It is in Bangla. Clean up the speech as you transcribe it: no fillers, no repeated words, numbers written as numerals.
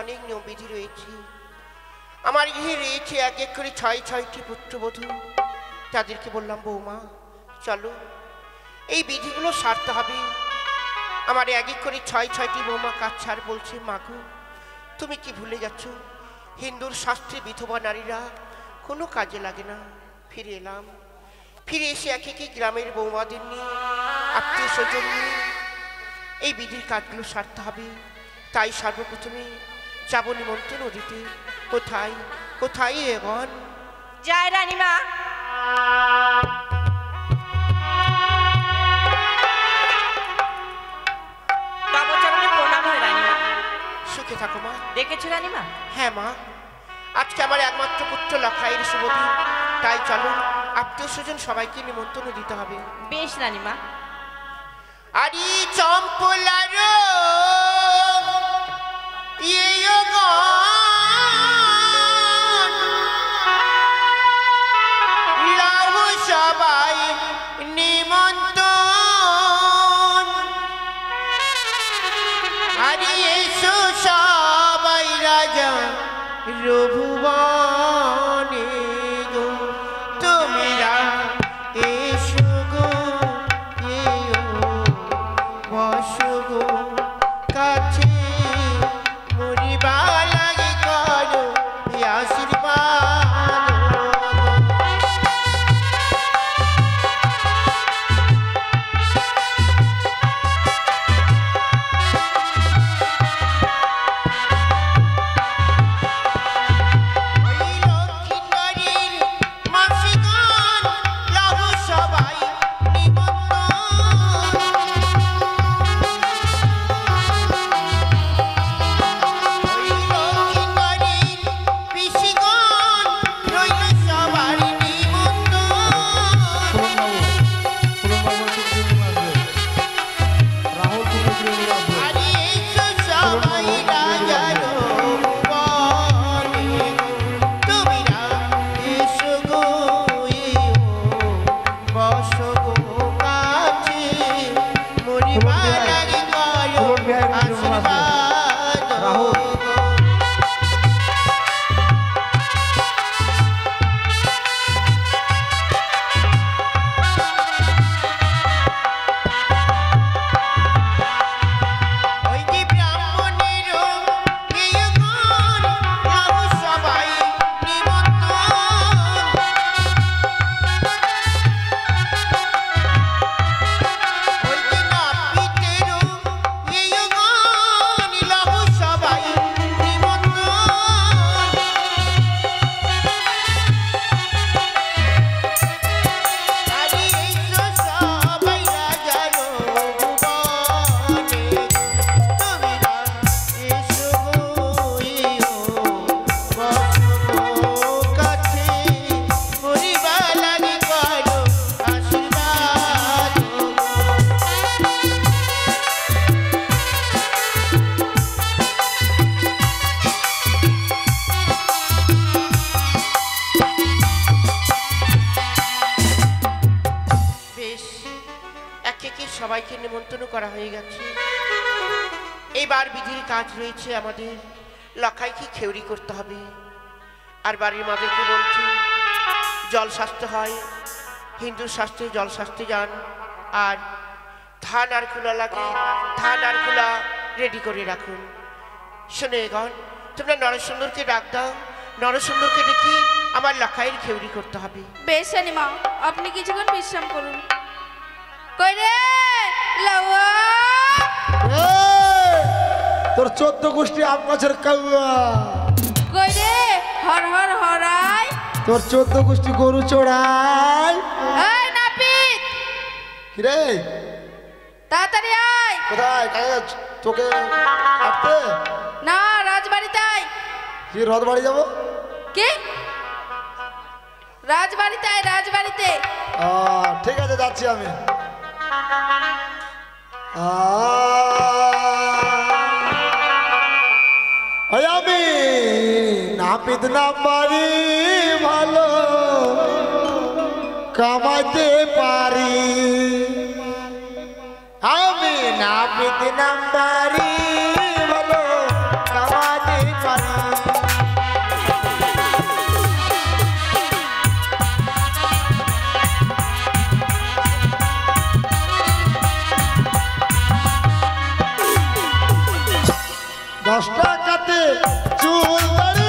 অনেক নিয়ম বিধি রয়েছে। আমার গৃহে রয়েছে এক এক করে 6-6টি পুত্রবধূ। তাদেরকে বললাম, বৌমা চলো এই বিধিগুলো সারতে হবে। আমার এক এক করে 6-6টি বৌমা কাজ ছাড় বলছে, মাগো তুমি কি ভুলে যাচ্ছ হিন্দুর শাস্ত্রে বিধবা নারীরা কোনো কাজে লাগে না। ফিরে এলাম, ফিরে এসে এক একই গ্রামের বৌমাদের নিয়ে, আত্মীয় স্বজন নিয়ে এই বিধির কাজগুলো সারতে হবে। তাই সর্বপ্রথমে যাব নিমন্ত্রণ দিতে। কোথায় কোথায় এখন জয় রানীমা। সুখে থাকো মা। দেখেছো রানীমা? হ্যাঁ মা, আজকে আমার একমাত্র পুত্র লখাইয়ের শুভদিন। তাই চলো আত্মীয় স্বজন সবাইকে নিমন্ত্রণ দিতে হবে। বেশ রানীমা। আরে চম্পলার সবাই নিমন্ত্রণ। আরে এসো সবাই রাজা রঘুবনে গো, তোমরা এসো গো বসো গো কাছে, মরিবা লাগে করো আশীর্বাদ। সবাইকে নিমন্ত্রণ করা হয়ে গেছে। এইবার বিধির কাজ রয়েছে আমাদের, লখাইকে খেউরি করতে হবে। আর বাড়ির মাদেরকে বলছি জল শাস্তে হয়, হিন্দু শাস্ত্রে জল শাস্তে যান। আর ধান আর কুলা লাগে, ধান আর কুলা রেডি করে রাখুন। শোনো এগন, তোমরা নরসুন্দরকে ডাক দাও, নরসুন্দরকে ডেকে আমার লখাইয়ের খেউরি করতে হবে। বেশ রানীমা, আপনি কিছুক্ষণ বিশ্রাম করুন। কই রে লাউয়া, তোর 14 গোষ্ঠী আম গাছের কাউয়া। কই রে হর হর হরাই, তোর 14 গোষ্ঠী গরু চড়াই। এই নাপিত, কি রে তাড়াতাড়ি আয়। কোথায় তোকে কাটতে? না, রাজবাড়িতে আয়। কি রথবাড়ি যাবো? কি রাজবাড়িতে আয়, রাজবাড়িতে। ঠিক আছে, যাচ্ছি আমি। আমি নাপিত নাম্বারি ভালো কামাইতে পারি, আমি নাপিত নাম্বারি ভালো কামাইতে পারি। 10 টাকাতে চুল দাড়ি